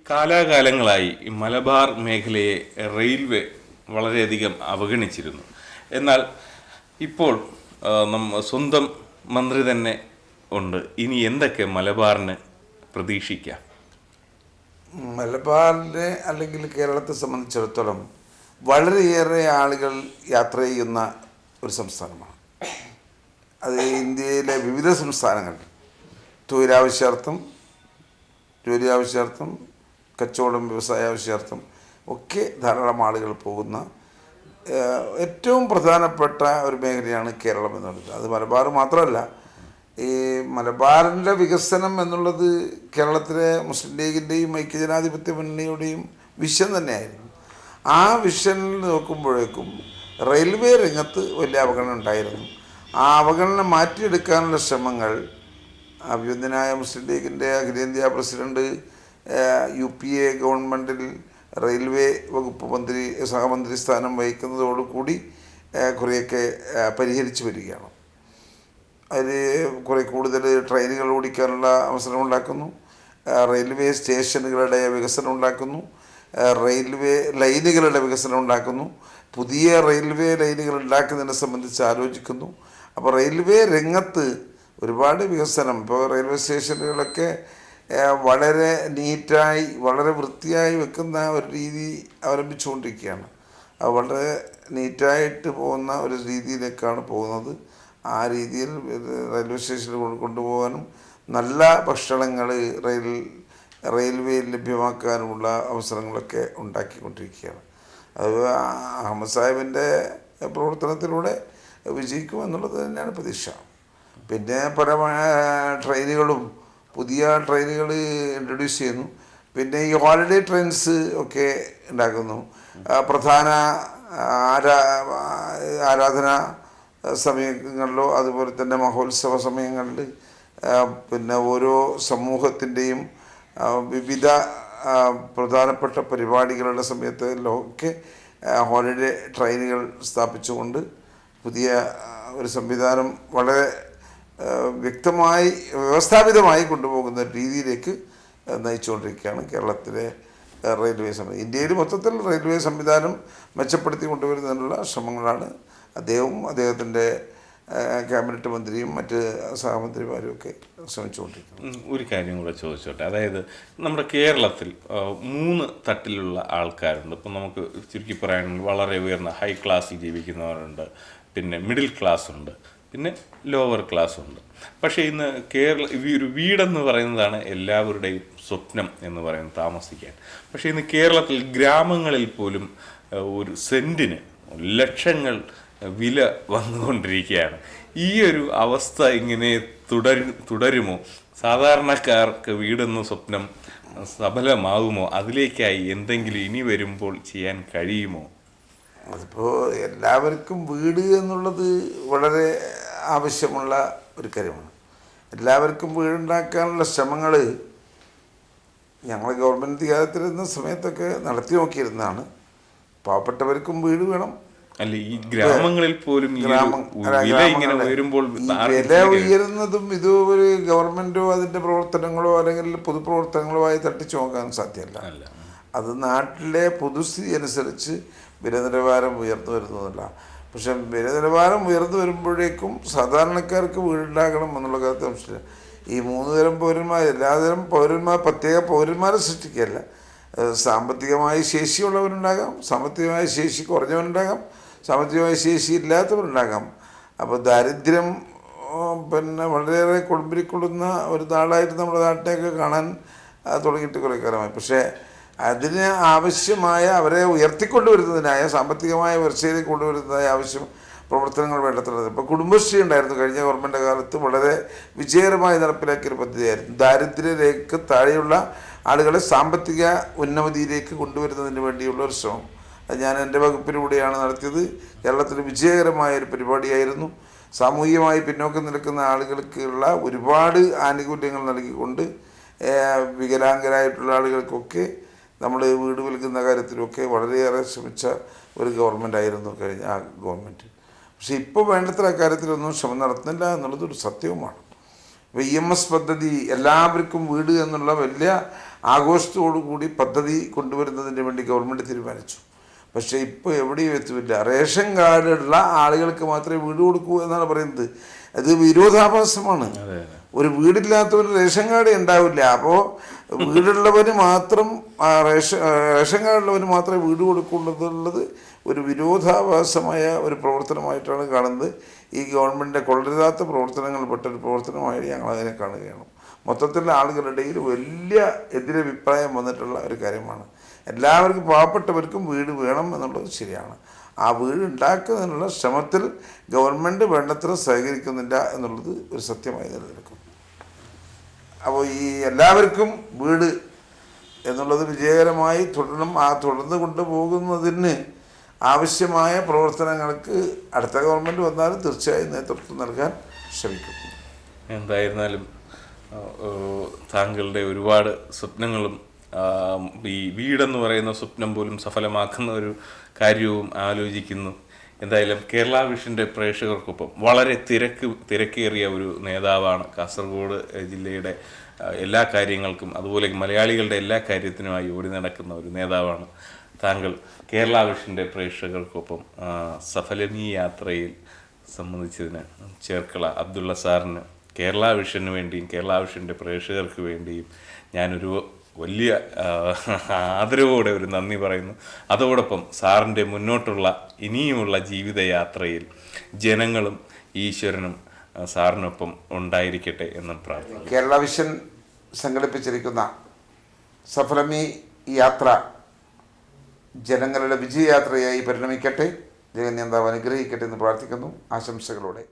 കാലാകാലങ്ങളായി ഈ മലബാർ മേഖലയെ റെയിൽവേ വളരെയധികം അവഗണിച്ചിരുന്നു. എന്നാൽ ഇപ്പോൾ സ്വന്തം മന്ത്രി തന്നെ ഉണ്ട്. ഇനി എന്തൊക്കെ മലബാറിന് പ്രതീക്ഷിക്കാം? മലബാറിനെ അല്ലെങ്കിൽ കേരളത്തെ സംബന്ധിച്ചിടത്തോളം വളരെയേറെ ആളുകൾ യാത്ര ചെയ്യുന്ന ഒരു സംസ്ഥാനമാണ്. അത് ഇന്ത്യയിലെ വിവിധ സംസ്ഥാനങ്ങൾ തൊഴിലാവശ്യാർത്ഥം, ജോലി ആവശ്യാർത്ഥം, കച്ചവടം, വ്യവസായ ആവശ്യാർത്ഥം ഒക്കെ ധാരാളം ആളുകൾ പോകുന്ന ഏറ്റവും പ്രധാനപ്പെട്ട ഒരു മേഖലയാണ് കേരളം എന്നുള്ളത്. അത് മലബാർ മാത്രമല്ല, ഈ മലബാറിൻ്റെ വികസനം എന്നുള്ളത് കേരളത്തിലെ മുസ്ലിം ലീഗിൻ്റെയും ഐക്യജനാധിപത്യ മുന്നണിയുടെയും വിഷൻ തന്നെയായിരുന്നു. ആ വിഷനിൽ നോക്കുമ്പോഴേക്കും റെയിൽവേ രംഗത്ത് വലിയ അവഗണന ഉണ്ടായിരുന്നു. ആ അവഗണന മാറ്റിയെടുക്കാനുള്ള ശ്രമങ്ങൾ അഭ്യുന്നതനായ മുസ്ലിം ലീഗിൻ്റെ അഖിലേന്ത്യാ പ്രസിഡന്റ് UPA ഗവൺമെൻറ്റിൽ റെയിൽവേ വകുപ്പ് മന്ത്രി സഹമന്ത്രി സ്ഥാനം വഹിക്കുന്നതോടുകൂടി കുറേയൊക്കെ പരിഹരിച്ചു വരികയാണ്. അതിൽ കുറേ കൂടുതൽ ട്രെയിനുകൾ ഓടിക്കാനുള്ള അവസരം ഉണ്ടാക്കുന്നു, റെയിൽവേ സ്റ്റേഷനുകളുടെ വികസനം ഉണ്ടാക്കുന്നു, റെയിൽവേ ലൈനുകളുടെ വികസനം ഉണ്ടാക്കുന്നു, പുതിയ റെയിൽവേ ലൈനുകൾ ഉണ്ടാക്കുന്നതിനെ സംബന്ധിച്ച് ആലോചിക്കുന്നു. അപ്പോൾ റെയിൽവേ രംഗത്ത് ഒരുപാട് വികസനം, ഇപ്പോൾ റെയിൽവേ സ്റ്റേഷനുകളൊക്കെ വളരെ നീറ്റായി വളരെ വൃത്തിയായി വെക്കുന്ന ഒരു രീതി അവലംബിച്ചുകൊണ്ടിരിക്കുകയാണ്. അത് വളരെ നീറ്റായിട്ട് പോകുന്ന ഒരു രീതിയിലേക്കാണ് പോകുന്നത്. ആ രീതിയിൽ റെയിൽവേ സ്റ്റേഷനിൽ കൊണ്ടുപോകാനും നല്ല ഭക്ഷണങ്ങൾ റെയിൽവേയിൽ ലഭ്യമാക്കാനുമുള്ള അവസരങ്ങളൊക്കെ ഉണ്ടാക്കിക്കൊണ്ടിരിക്കുകയാണ്. അത് അഹമ്മദ് സാഹിബിൻ്റെ പ്രവർത്തനത്തിലൂടെ വിജയിക്കുമെന്നുള്ളത് തന്നെയാണ് പ്രതീക്ഷ. പിന്നെ പല ട്രെയിനുകളും പുതിയ ട്രെയിനുകൾ ഇൻട്രൊഡ്യൂസ് ചെയ്യുന്നു. പിന്നെ ഈ ഹോളിഡേ ട്രെയിൻസ് ഒക്കെ ഉണ്ടാക്കുന്നു. പ്രധാന ആരാധന സമയങ്ങളിലോ അതുപോലെ തന്നെ മഹോത്സവ സമയങ്ങളിൽ പിന്നെ ഓരോ സമൂഹത്തിൻ്റെയും വിവിധ പ്രധാനപ്പെട്ട പരിപാടികളുടെ സമയത്തിലൊക്കെ ഹോളിഡേ ട്രെയിനുകൾ സ്ഥാപിച്ചുകൊണ്ട് പുതിയ ഒരു സംവിധാനം വളരെ വ്യക്തമായി വ്യവസ്ഥാപിതമായി കൊണ്ടുപോകുന്ന രീതിയിലേക്ക് നയിച്ചുകൊണ്ടിരിക്കുകയാണ് കേരളത്തിലെ റെയിൽവേ സംവിധാനം. ഇന്ത്യയിൽ മൊത്തത്തിൽ റെയിൽവേ സംവിധാനം മെച്ചപ്പെടുത്തി കൊണ്ടുവരുന്നതിനുള്ള ശ്രമങ്ങളാണ് അദ്ദേഹവും അദ്ദേഹത്തിൻ്റെ ക്യാബിനറ്റ് മന്ത്രിയും മറ്റ് സഹമന്ത്രിമാരും ഒക്കെ ശ്രമിച്ചുകൊണ്ടിരിക്കുന്നത്. ഒരു കാര്യം കൂടെ ചോദിച്ചോട്ടെ, അതായത് നമ്മുടെ കേരളത്തിൽ 3 തട്ടിലുള്ള ആൾക്കാരുണ്ട്. ഇപ്പം നമുക്ക് ചുരുക്കി പറയാണെങ്കിൽ വളരെ ഉയർന്ന ഹൈ ക്ലാസ്സിൽ ജീവിക്കുന്നവരുണ്ട്, പിന്നെ മിഡിൽ ക്ലാസ് ഉണ്ട്, പിന്നെ ലോവർ ക്ലാസ് ഉണ്ട്. പക്ഷേ ഇന്ന് ഒരു വീടെന്ന് പറയുന്നതാണ് എല്ലാവരുടെയും സ്വപ്നം എന്ന് പറയുന്നത്, താമസിക്കാൻ. പക്ഷേ ഇന്ന് കേരളത്തിൽ ഗ്രാമങ്ങളിൽ പോലും ഒരു സെൻറ്റിന് ലക്ഷങ്ങൾ വില വന്നുകൊണ്ടിരിക്കുകയാണ്. ഈ ഒരു അവസ്ഥ ഇങ്ങനെ തുടരുമോ? സാധാരണക്കാർക്ക് വീടെന്ന സ്വപ്നം സഫലമാകുമോ? അതിലേക്കായി എന്തെങ്കിലും ഇനി വരുമ്പോൾ ചെയ്യാൻ കഴിയുമോ? അതിപ്പോൾ എല്ലാവർക്കും വീട് എന്നുള്ളത് വളരെ ആവശ്യമുള്ള ഒരു കാര്യമാണ്. എല്ലാവർക്കും വീടുണ്ടാക്കാനുള്ള ശ്രമങ്ങൾ ഞങ്ങൾ ഗവൺമെൻറ് അധികാരത്തിലിരുന്ന സമയത്തൊക്കെ നടത്തി നോക്കിയിരുന്നതാണ്. പാവപ്പെട്ടവർക്കും വീട് വേണം. അല്ല, ഈ ഗ്രാമങ്ങളിൽ പോലും വില ഉയരുന്നതും ഇത് ഒരു ഗവൺമെൻറ്റോ അതിൻ്റെ പ്രവർത്തനങ്ങളോ അല്ലെങ്കിൽ പൊതുപ്രവർത്തനങ്ങളോ ആയി തട്ടിച്ചു നോക്കാൻ സാധ്യമല്ല. അത് നാട്ടിലെ പൊതുസ്ഥിതി അനുസരിച്ച് വില നിലവാരം ഉയർന്നു വരുന്നതല്ല. പക്ഷെ വില നിലവാരം ഉയർന്നു വരുമ്പോഴേക്കും സാധാരണക്കാർക്ക് വീടുണ്ടാകണം എന്നുള്ള കാര്യത്തിൽ സംശയമില്ല. ഈ 3 തരം പൗരന്മാർ, എല്ലാതരം പ്രത്യേക പൗരന്മാരെ സൃഷ്ടിക്കുകയല്ല. സാമ്പത്തികമായി ശേഷിയുള്ളവരുണ്ടാകാം, സാമ്പത്തികമായി ശേഷി കുറഞ്ഞവരുണ്ടാകാം, സാമ്പത്തികമായി ശേഷി ഇല്ലാത്തവരുണ്ടാകാം. അപ്പോൾ ദാരിദ്ര്യം പിന്നെ വളരെയേറെ കൊടുമ്പിരിക്കൊള്ളുന്ന ഒരു നാടായിട്ട് നമ്മുടെ നാട്ടിലേക്ക് കാണാൻ തുടങ്ങിയിട്ട് കുറേ കാലമായി. പക്ഷേ അതിന് ആവശ്യമായ അവരെ ഉയർത്തിക്കൊണ്ടുവരുന്നതിനായ സാമ്പത്തികമായ ഉയർച്ചയിലേക്ക് കൊണ്ടുവരുന്നതായ പ്രവർത്തനങ്ങൾ വേണ്ടത്തുള്ളത്. ഇപ്പോൾ കുടുംബശ്രീ ഉണ്ടായിരുന്നു കഴിഞ്ഞ ഗവൺമെൻറ് കാലത്ത്, വളരെ വിജയകരമായി നടപ്പിലാക്കിയൊരു പദ്ധതിയായിരുന്നു. ദാരിദ്ര്യരേഖയ്ക്ക് താഴെയുള്ള ആളുകളെ സാമ്പത്തിക ഉന്നതിയിലേക്ക് കൊണ്ടുവരുന്നതിന് വേണ്ടിയുള്ള ഒരു ശ്രമം. അത് ഞാൻ എൻ്റെ വകുപ്പിലൂടെയാണ് നടത്തിയത്. കേരളത്തിൽ വിജയകരമായൊരു പരിപാടിയായിരുന്നു. സാമൂഹികമായി പിന്നോക്കം നിൽക്കുന്ന ആളുകൾക്കുള്ള ഒരുപാട് ആനുകൂല്യങ്ങൾ നൽകിക്കൊണ്ട് വികലാംഗരായിട്ടുള്ള ആളുകൾക്കൊക്കെ നമ്മൾ വീട് വിൽക്കുന്ന കാര്യത്തിലൊക്കെ വളരെയേറെ ശ്രമിച്ച ഒരു ഗവൺമെൻറ്റായിരുന്നു കഴിഞ്ഞ ആ ഗവൺമെൻറ്. പക്ഷേ ഇപ്പോൾ വേണ്ടത്ര അക്കാര്യത്തിലൊന്നും ശ്രമം നടത്തുന്നില്ല എന്നുള്ളതൊരു സത്യവുമാണ്. ഇപ്പോൾ EMS പദ്ധതി എല്ലാവർക്കും വീട് എന്നുള്ള വലിയ ആഘോഷത്തോടു കൂടി പദ്ധതി കൊണ്ടുവരുന്നതിന് വേണ്ടി ഗവൺമെൻറ് തീരുമാനിച്ചു. പക്ഷേ ഇപ്പോൾ എവിടെയും എത്തുമില്ല. റേഷൻ കാർഡുള്ള ആളുകൾക്ക് മാത്രമേ വീട് കൊടുക്കൂ എന്നാണ് പറയുന്നത്. അത് വിരോധാഭാസമാണ്. ഒരു വീടില്ലാത്തവന് റേഷൻ കാർഡ് ഉണ്ടാവില്ല. അപ്പോൾ വീടുള്ളവന് മാത്രം റേഷൻ കാർഡുള്ളവന് മാത്രമേ വീട് കൊടുക്കുള്ളതുള്ളത് ഒരു വിരോധാഭാസമായ ഒരു പ്രവർത്തനമായിട്ടാണ് കാണുന്നത്. ഈ ഗവൺമെൻറ്റിൻ്റെ കൊള്ളരുതാത്ത പ്രവർത്തനങ്ങളിൽപ്പെട്ട ഒരു പ്രവർത്തനമായിട്ട് ഞങ്ങൾ അതിനെ കാണുകയാണ്. മൊത്തത്തിൽ ആളുകളുടെ ഇടയിൽ വലിയ എതിരഭിപ്രായം വന്നിട്ടുള്ള ഒരു കാര്യമാണ്. എല്ലാവർക്കും പാവപ്പെട്ടവർക്കും വീട് വേണം എന്നുള്ളത് ശരിയാണ്. ആ വീട് ഉണ്ടാക്കുന്നതിനുള്ള ശ്രമത്തിൽ ഗവൺമെൻറ് വേണ്ടത്ര സഹകരിക്കുന്നില്ല എന്നുള്ളത് ഒരു സത്യമായി നിലനിൽക്കും. അപ്പോൾ ഈ എല്ലാവർക്കും വീട് എന്നുള്ളത് വിജയകരമായി തുടരണം. ആ തുടർന്ന് കൊണ്ടുപോകുന്നതിന് ആവശ്യമായ പ്രവർത്തനങ്ങൾക്ക് അടുത്ത ഗവൺമെൻറ് വന്നാലും തീർച്ചയായും നേതൃത്വം നൽകാൻ ശ്രമിക്കും. എന്തായിരുന്നാലും താങ്കളുടെ ഒരുപാട് സ്വപ്നങ്ങളും ഈ വീടെന്ന് പറയുന്ന സ്വപ്നം പോലും സഫലമാക്കുന്ന ഒരു കാര്യവും ആലോചിക്കുന്നു. എന്തായാലും കേരള വിഷൻ്റെ പ്രേക്ഷകർക്കൊപ്പം വളരെ തിരക്കേറിയ ഒരു നേതാവാണ്. കാസർഗോഡ് ജില്ലയുടെ എല്ലാ കാര്യങ്ങൾക്കും അതുപോലെ മലയാളികളുടെ എല്ലാ കാര്യത്തിനുമായി ഓടി നടക്കുന്ന ഒരു നേതാവാണ് താങ്കൾ. കേരള വിഷൻ്റെ പ്രേക്ഷകർക്കൊപ്പം സഫലമീ യാത്രയിൽ സംബന്ധിച്ചതിന് ചേർക്കള അബ്ദുള്ള സാറിന് കേരള വിഷന് വേണ്ടിയും കേരള വിഷൻ്റെ പ്രേക്ഷകർക്ക് വേണ്ടിയും ഞാനൊരു വലിയ ആദരവോടെ ഒരു നന്ദി പറയുന്നു. അതോടൊപ്പം സാറിൻ്റെ മുന്നോട്ടുള്ള ഇനിയുമുള്ള ജീവിതയാത്രയിൽ ജനങ്ങളും ഈശ്വരനും സാറിനൊപ്പം ഉണ്ടായിരിക്കട്ടെ എന്നും പ്രാർത്ഥിക്കുന്നു. കേരള വിഷൻ സംഘടിപ്പിച്ചിരിക്കുന്ന സഫലമീ യാത്ര ജനങ്ങളുടെ വിജയയാത്രയായി പരിണമിക്കട്ടെ. ജഗന്യന്താവ് അനുഗ്രഹിക്കട്ടെ എന്ന് പ്രാർത്ഥിക്കുന്നു. ആശംസകളോടെ.